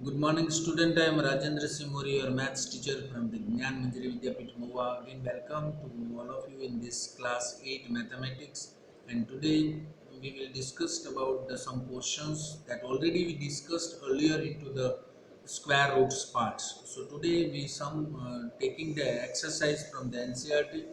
Good morning, student. I am Rajendra Simori, your maths teacher from the Gyan Manjari Vidyapith Mova. Again, welcome to all of you in this class 8 mathematics. And today we will discuss about some portions that already we discussed earlier into the square roots parts. So today we some taking the exercise from the NCERT,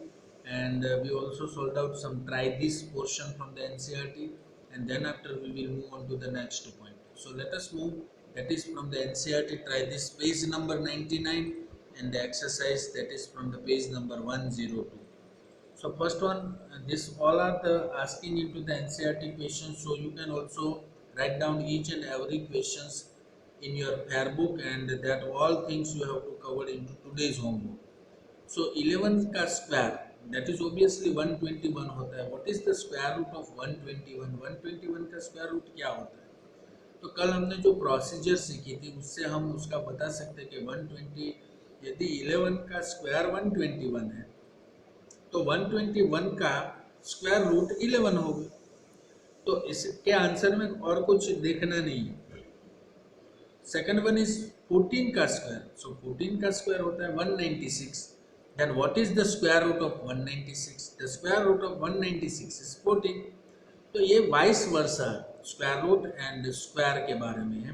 and we also solved out some try this portion from the NCERT, and then after we will move on to the next point. So let us move, that is from the NCERT. Try this page number 99, and the exercise that is from the page number 102. So first one, this all are the asking into the NCERT questions, so you can also write down each and every questions in your fair book, and that all things you have to cover into today's homework. So 11 का square, that is obviously 121 होता है. What is the square root of 121? 121 का square root क्या होता है? तो कल हमने जो प्रोसीजर सीखी थी उससे हम उसका बता सकते हैं कि 120, यदि 11 का स्क्वायर 121 है तो 121 का स्क्वायर रूट 11 होगा. तो इसके आंसर में और कुछ देखना नहीं है. सेकंड वन इज 14 का स्क्वायर. सो 14 का स्क्वायर होता है 196. Then what is the square root of 196? The square root of 196 is 14. तो ये vice versa square root and square के बारे में है.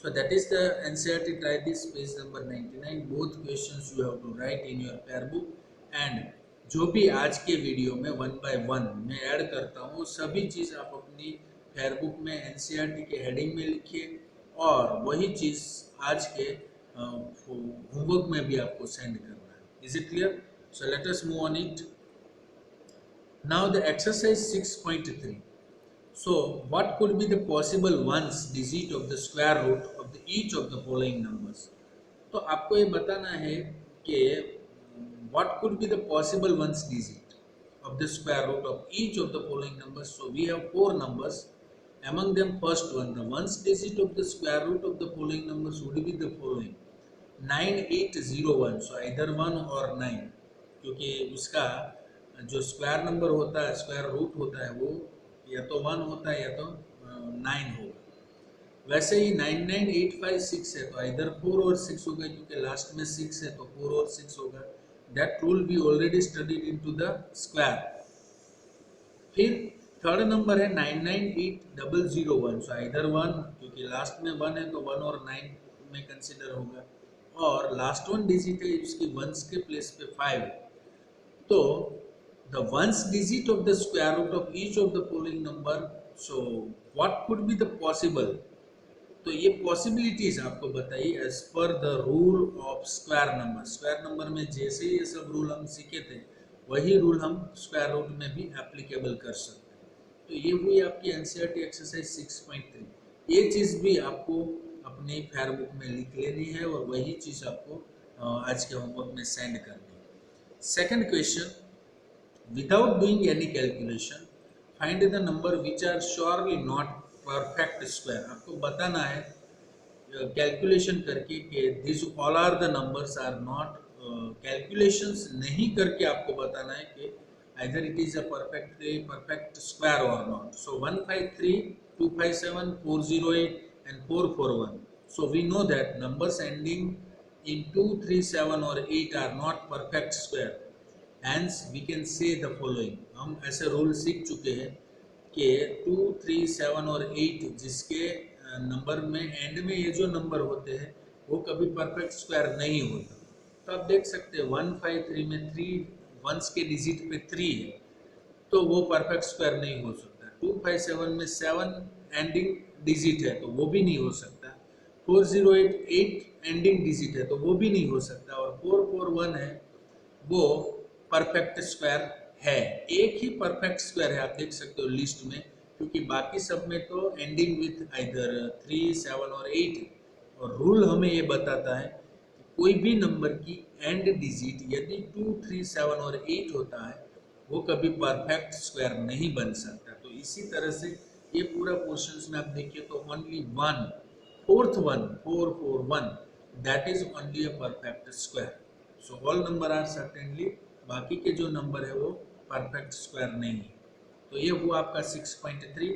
So that is the NCERT try this page number 99. Both questions you have to write in your fair book, and जो भी आज के वीडियो में 1 बाय 1 मैं ऐड करता हूँ सभी चीज़ आप अपनी फेयर बुक में एनसीईआरटी के हेडिंग में लिखिए, और वही चीज़ आज के होमवर्क में भी आपको सेंड करना है. Is it clear? So let us move on it. Now the exercise 6.3. So what could be the possible ones digit of the square root of each of the following numbers? तो आपको ये बताना है कि what could be the possible ones digit of the square root of each of the following numbers. So we have four numbers. Among them, first one, the ones digit of the square root of the following numbers would be the following: 9801. So either 1 or 9, क्योंकि उसका जो square number होता है, square root होता है, वो या तो 1 होता है या तो 9 होगा. वैसे ही 99856 है तो इधर 4 और 6 होगा, क्योंकि लास्ट में 6 है तो 4 और 6 होगा. दैट रूल भी already studied into the square. फिर थर्ड नंबर है 998001. सो इधर 1, क्योंकि लास्ट में 1 है तो 1 और 9 में कंसिडर होगा, और लास्ट वन डिजिट है उसकी वंस के प्लेस पे 5. तो the ones digit of the square root of each of the following number. So what could be the possible? तो ये पॉसिबिलिटीज आपको बताइए as per the rule of square number. Square number में जैसे ये सब रूल हम सीखे थे वही रूल हम स्क्वायर रूट में भी एप्लीकेबल कर सकते हैं. तो ये हुई आपकी एनसीईआरटी एक्सरसाइज 6.3. ये चीज़ भी आपको अपनी फेयर बुक में लिख लेनी है, और वही चीज़ आपको आज के होमवर्क में सेंड करनी है. Second question, without doing any calculation, find the number which are surely not perfect square. आपको बताना है कैलकुलेशन करके कि this all are the numbers are not, calculations नहीं करके आपको बताना है कि either it is a perfect square or not. So 153, 257, 408 and 441. So we know that numbers ending in 2, 3, 7 or 8 are not perfect square. Hence we can say the following. हम ऐसे rule सीख चुके हैं कि 2, 3, 7 और 8 जिसके नंबर में एंड में ये जो नंबर होते हैं वो कभी परफेक्ट स्क्वायर नहीं होता. तो आप देख सकते हैं 153 में 3 वंस के डिजिट पे 3 है तो वो परफेक्ट स्क्वायर नहीं हो सकता. 257 में 7 एंडिंग डिजिट है तो वो भी नहीं हो सकता. 408 8 एंडिंग डिजिट है तो वो भी नहीं हो सकता. और 441 है वो परफेक्ट स्क्वायर है. एक ही परफेक्ट स्क्वायर है आप देख सकते हो लिस्ट में, क्योंकि बाकी सब में तो एंडिंग विथ आइदर 3, 7 और 8 है. और रूल हमें ये बताता है कि कोई भी नंबर की एंड डिजिट यदि 2, 3, 7 और 8 होता है वो कभी परफेक्ट स्क्वायर नहीं बन सकता. तो इसी तरह से ये पूरा पोर्शन में आप देखिए तो only one, fourth one 441, that is only a perfect square. So all number are certainly, बाकी के जो नंबर है वो परफेक्ट स्क्वायर नहीं है. तो ये हुआ आपका 6.3.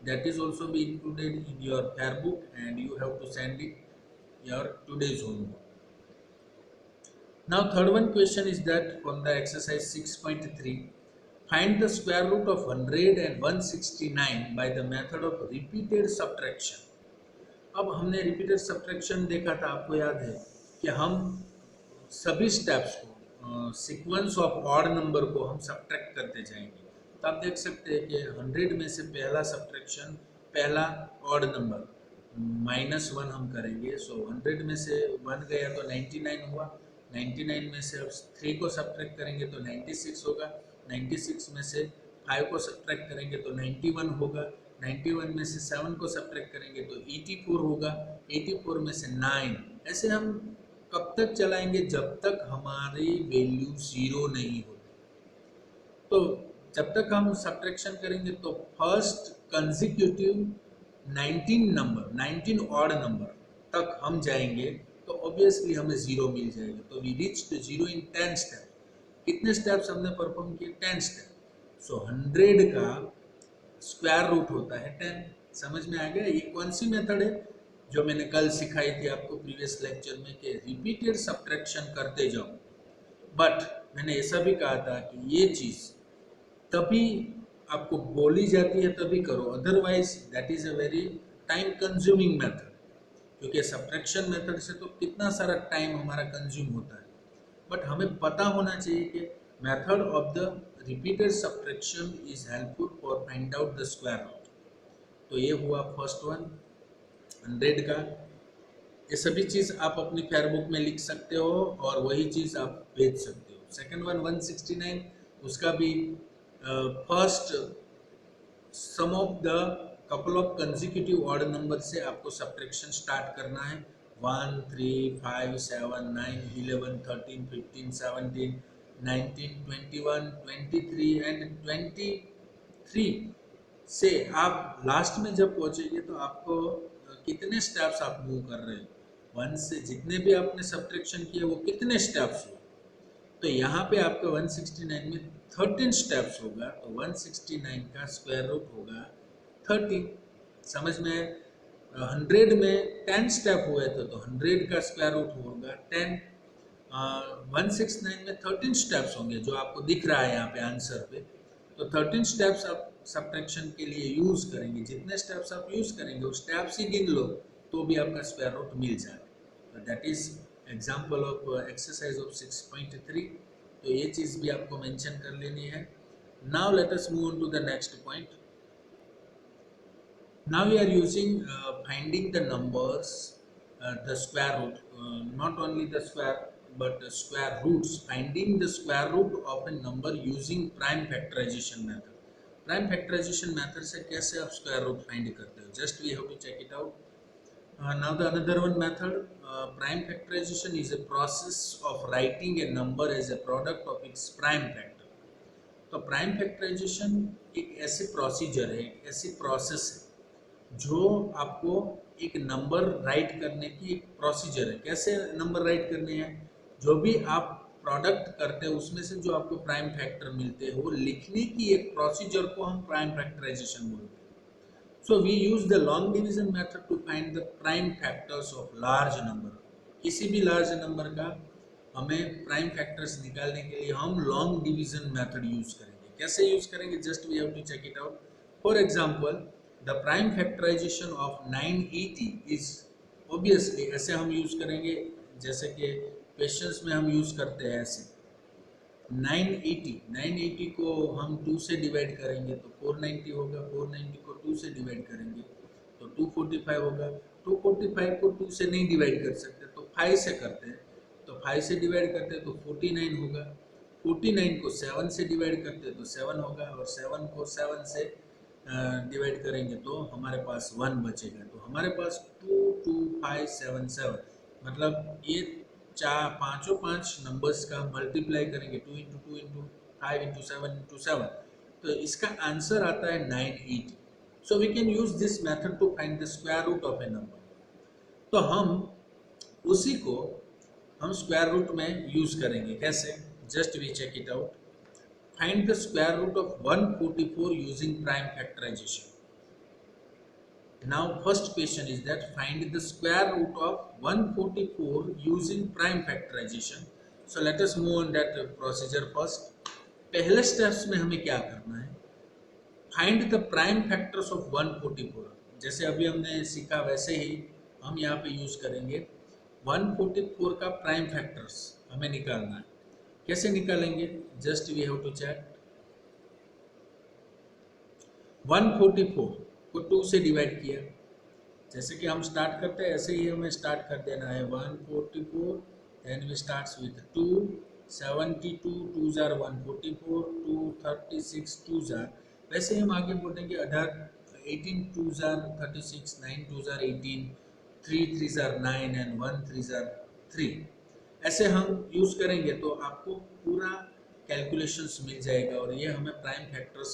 That is also be included in your fair book and you have to send it your today's homework. Now third one question is that from the exercise 6.3, find the square root of 100 and 169 by the method of repeated subtraction. अब हमने repeated subtraction देखा था, आपको याद है कि हम सभी स्टेप्स को सीक्वेंस ऑफ ऑड नंबर को हम सब्ट्रैक्ट करते जाएंगे। तो आप देख सकते हैं कि 100 में से पहला सब्ट्रैक्शन, पहला ऑड नंबर -1 हम करेंगे। सो 100 में से 1 गया तो 99 हुआ, 99 में से अब 3 को सब्ट्रैक्ट करेंगे तो 96 होगा, 96 में से 5 को सब्ट्रैक्ट करेंगे तो 91 होगा, 91 में से 7 को सब्ट्रैक्ट करेंगे तो 84 होगा, 84 में से 9। ऐसे हम कब तक चलाएंगे? जब तक हमारी वैल्यू 0 नहीं होती। तो जब तक हम सब्ट्रैक्शन करेंगे तो first consecutive 19 number, 19 odd number तक हम जाएंगे तो ऑब्वियसली हमें 0 मिल जाएगा। तो we reach to 0 in 10 step. कितने स्टेप्स हमने परफॉर्म किए? 10 स्टेप। सो 100 का स्क्वायर रूट होता है 10। समझ में आ गया? ये कौन सी मेथड है जो मैंने कल सिखाई थी आपको प्रीवियस लेक्चर में, कि रिपीटेड सब्ट्रैक्शन करते जाओ। बट मैंने ऐसा भी कहा था कि ये चीज़ तभी आपको बोली जाती है तभी करो, otherwise that is a very time consuming method. क्योंकि सब्ट्रैक्शन मेथड से तो कितना सारा टाइम हमारा कंज्यूम होता है। बट हमें पता होना चाहिए कि method of the repeated subtraction is helpful for find out the square root. तो ये हुआ फर्स्ट वन 100 का। ये सभी चीज़ आप अपनी फेयर बुक में लिख सकते हो और वही चीज़ आप भेज सकते हो। सेकेंड वन 169, उसका भी first sum of the couple of consecutive odd number से आपको सब्ट्रैक्शन स्टार्ट करना है। 1 3 5 7 9 11 13 15 17 19 21 23 एंड 23 से आप लास्ट में जब पहुंचेंगे तो आपको कितने स्टेप्स आप मूव कर रहे हो, 1 से जितने भी आपने सब्ट्रैक्शन किए वो कितने स्टेप्स हुए। तो यहाँ पे आपका 169 में 13 स्टेप्स होगा, तो 169 का स्क्वायर रूट होगा 13। समझ में? 100 में 10 स्टेप हुए थे तो 100 का स्क्वायर रूट होगा 10। 169 में 13 स्टेप्स होंगे जो आपको दिख रहा है यहाँ पे आंसर पे। तो 13 स्टेप्स आप सब्ट्रैक्शन के लिए यूज़ करेंगे। जितने स्टेप्स आप यूज़ करेंगे वो स्टेप्स ही गिन लो तो भी आपका स्क्वायर रूट मिल जाएगा। That is example of exercise of 6.3। तो ये चीज़ भी आपको मेंशन कर लेनी है। Now let us move on to the next point. Now we are using finding the numbers, the square root, not only the square but the square roots. Finding the square root of a number using prime factorization method. Prime factorization method से कैसे आप square root find करते हो? Just we have to check it out. Now the another one method, prime factorization is a process of writing a number as a product of its prime factor. तो prime factorisation एक ऐसे procedure है, एक ऐसी process है जो आपको एक नंबर राइट करने की एक प्रोसीजर है। कैसे नंबर राइट करने हैं? जो भी आप प्रोडक्ट करते हैं उसमें से जो आपको प्राइम फैक्टर मिलते हैं वो लिखने की एक प्रोसीजर को हम प्राइम फैक्टराइजेशन बोलते हैं। So we use the long division method to find the prime factors of large number. किसी भी लार्ज नंबर का हमें प्राइम फैक्टर्स निकालने के लिए हम लॉन्ग डिवीजन मेथड यूज करेंगे। कैसे यूज करेंगे? Just we have to check it out. For example, the prime factorization of 980 is, obviously ऐसे हम यूज करेंगे जैसे कि क्वेश्चंस में हम यूज करते हैं। ऐसे 980 को हम 2 से डिवाइड करेंगे तो 490 होगा, 490 को 2 से डिवाइड करेंगे तो 245 होगा, 245 को 2 से नहीं डिवाइड कर सकते तो 5 से करते हैं, तो 5 से डिवाइड करते हैं तो 49 होगा, 49 को 7 से डिवाइड करते हैं तो 7 होगा, और 7 को 7 से डिवाइड करेंगे तो हमारे पास 1 बचेगा। तो हमारे पास 22577, मतलब ये पाँचों 5 नंबर्स का मल्टीप्लाई करेंगे 2 इंटू 2 इंटू 5 इंटू 7 इंटू 7, तो इसका आंसर आता है 980। So we can use this method to find the square root of a number. तो हम उसी को हम स्क्वायर रूट में यूज करेंगे। कैसे? Just we check it out. Find the square root of 144 using prime factorization. Now first question is that find the square root of 144 using prime factorization. So let us move on that procedure first. पहले steps में हमें क्या करना है, find the prime factors of 144. जैसे अभी हमने सीखा वैसे ही हम यहाँ पे यूज करेंगे. 144 का प्राइम फैक्टर्स हमें निकालना है. कैसे निकालेंगे, just we have to check. 144 को 2 से डिवाइड किया, जैसे कि हम स्टार्ट करते हैं ऐसे ही हमें स्टार्ट कर देना है. 144 देन वी स्टार्ट्स विथ 2, 72 2 जार 144, 2 36 2 जार. वैसे ही हम आगे बोलेंगे 18 2 जार 36, 9 2 जार 18, 3 3 जार 9 एंड 1 3 जार 3. ऐसे हम यूज करेंगे तो आपको पूरा कैलकुलेशंस मिल जाएगा और ये हमें प्राइम फैक्टर्स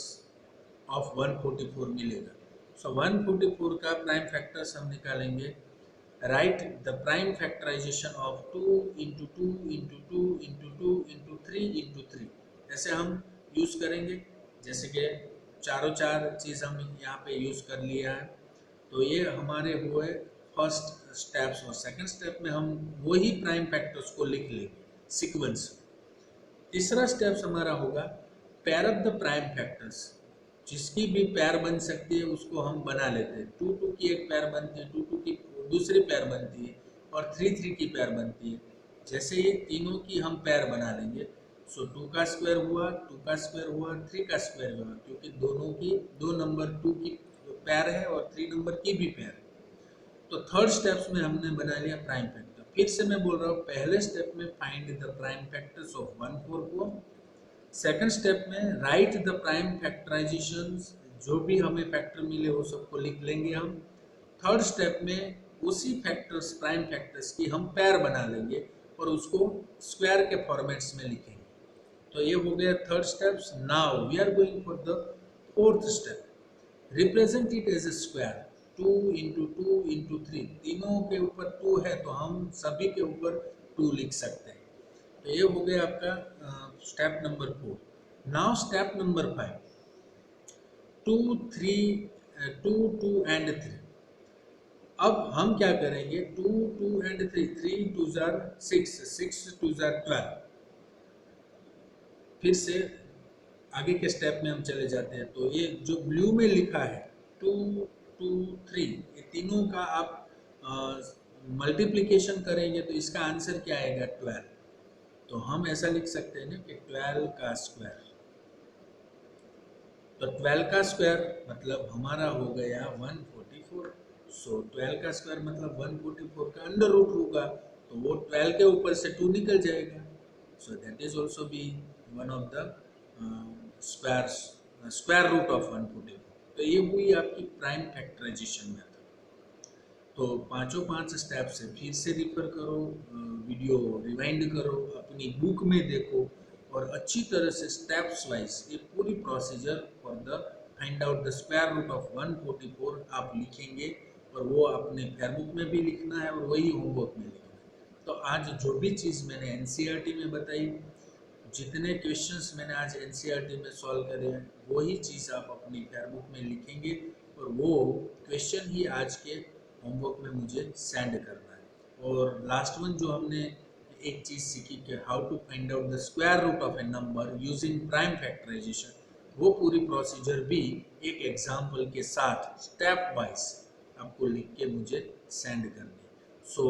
ऑफ 144 मिलेगा. सो 144 का प्राइम फैक्टर्स हम निकालेंगे. Write the prime factorization of 2 into 2 into 2 into 2 into 3 into 3. ऐसे हम यूज करेंगे. जैसे कि चारों चार चीज़ हम यहाँ पे यूज कर लिया है. तो ये हमारे हुए फर्स्ट स्टेप्स. और सेकंड स्टेप में हम वही प्राइम फैक्टर्स को लिख लेंगे सीक्वेंस. तीसरा स्टेप्स हमारा होगा pair up the prime factors. जिसकी भी पैर बन सकती है उसको हम बना लेते हैं. 2 2 की एक पैर बनती है, 2 2 की दूसरी पैर बनती है और 3 3 की पैर बनती है. जैसे ये तीनों की हम पैर बना लेंगे. सो 2 का स्क्वायर हुआ, 2 का स्क्वायर हुआ, 3 का स्क्वायर हुआ, क्योंकि दोनों की दो नंबर 2 की पैर है और 3 नंबर की भी पैर है. तो थर्ड स्टेप्स में हमने बना लिया प्राइम फैक्टर. फिर से मैं बोल रहा हूँ, पहले स्टेप में find the prime factors of 144. Second step में राइट द प्राइम फैक्टराइजेशंस. जो भी हमें फैक्टर मिले वो सबको लिख लेंगे हम. थर्ड स्टेप में उसी फैक्टर्स प्राइम फैक्टर्स की हम पैर बना लेंगे और उसको स्क्वायर के फॉर्मेट्स में लिखेंगे. तो ये हो गया third steps. Now we are going for the fourth step. Represent it as a square. 2 into 2 into 3. तीनों के ऊपर 2 है तो हम सभी के ऊपर 2 लिख सकते हैं. तो ये हो गया आपका step number 4. Now step number 5. 2 2 and 3. अब हम क्या करेंगे, 2 2 एंड 3, 3 2 जार 6, 6 2 जार 12. फिर से आगे के स्टेप में हम चले जाते हैं. तो ये जो ब्लू में लिखा है 2 2 3, ये तीनों का आप मल्टीप्लिकेशन करेंगे तो इसका आंसर क्या आएगा, 12. तो हम ऐसा लिख सकते हैं ना कि 12 का स्क्वायर. तो 12 का स्क्वायर मतलब हमारा हो गया 144. सो 12 का स्क्वायर मतलब 144 का अंडर रूट होगा, तो वो 12 के ऊपर से 2 निकल जाएगा. So that is also be one of the square root of 144. तो ये हुई आपकी प्राइम फैक्टराइजेशन मेथड. तो पांचों 5 स्टेप से फिर से रिफर करो, वीडियो रिवाइंड करो, अपनी बुक में देखो और अच्छी तरह से स्टेप्स वाइज ये पूरी procedure for the find out the square root of 144 आप लिखेंगे. और वो अपने फेयरबुक में भी लिखना है और वही होमवर्क में लिखना है. तो आज जो भी चीज़ मैंने एनसीईआरटी में बताई, जितने क्वेश्चंस मैंने आज एनसीईआरटी में सॉल्व करे हैं, वही चीज़ आप अपनी फेयरबुक में लिखेंगे और वो क्वेश्चन ही आज के होमवर्क में मुझे सेंड करना है. और लास्ट वन जो हमने एक चीज़ सीखी कि how to find out the square root of a number using prime factorization, वो पूरी प्रोसीजर भी एक एग्जाम्पल के साथ स्टेप वाइज आपको लिख के मुझे सेंड करनी है. सो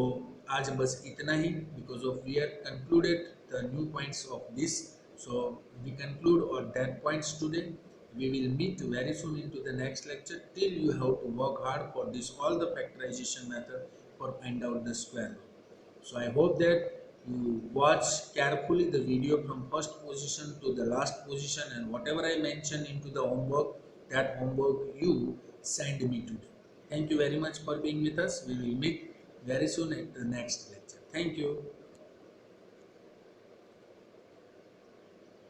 आज बस इतना ही, because of we are concluded the new points of this. So we conclude और that points today. We will meet very soon into the next lecture. Till you have to work hard for this all the factorization method for find out the square root. So I hope that you watch carefully the video from first position to the last position, and whatever I mentioned into the homework, that homework you send me today. Thank you very much for being with us. We will meet very soon at the next lecture. Thank you.